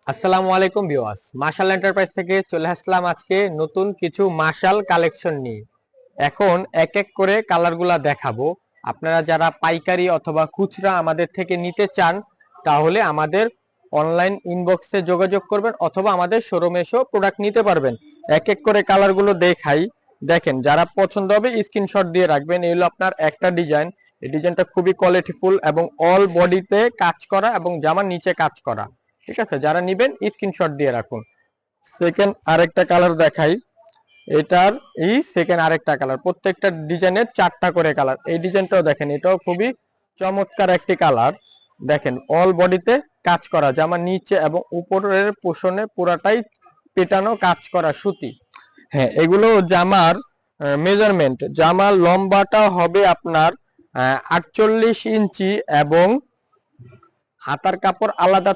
আসসালামু আলাইকুম viewers, মাশাল enterprise থেকে চলে আসলাম আজকে নতুন কিছু মাশাল কালেকশন নিয়ে। এখন এক এক করে কালারগুলা দেখাবো। আপনারা যারা পাইকারি অথবা খুচরা আমাদের থেকে নিতে চান তাহলে আমাদের অনলাইন ইনবক্সে যোগাযোগ করবেন অথবা আমাদের শোরুমে এসেও প্রোডাক্ট নিতে পারবেন। এক এক করে কালারগুলো দেখাই। দেখেন, যারা পছন্দ হবে স্ক্রিনশট দিয়ে রাখবেন। এই হলো আপনার একটা ডিজাইন। এই ডিজাইনটা খুবই কোয়ালিটিফুল এবং অল বডিতে কাজ করা এবং জামার নিচে কাজ করা। ঠিক আছে, যারা নিবেন স্ক্রিনশট দিয়ে রাখুন। সেকেন্ড আরেকটা কালার দেখাই। এটার এই সেকেন্ড আরেকটা কালার, প্রত্যেকটা ডিজাইনের 4টা করে কালার। এই ডিজাইনটাও দেখেন, এটাও খুবই চমৎকার একটি কালার। দেখেন, অল বডিতে কাজ করা, জামার নিচে এবং উপরের পোষণে পুরাটাই পেটানো কাজ করা সুতি। হ্যাঁ, এগুলো জামার মেজারমেন্ট, জামার লম্বাটা হবে আপনার 48 ইঞ্চি এবং হাতার কাপড় আলাদা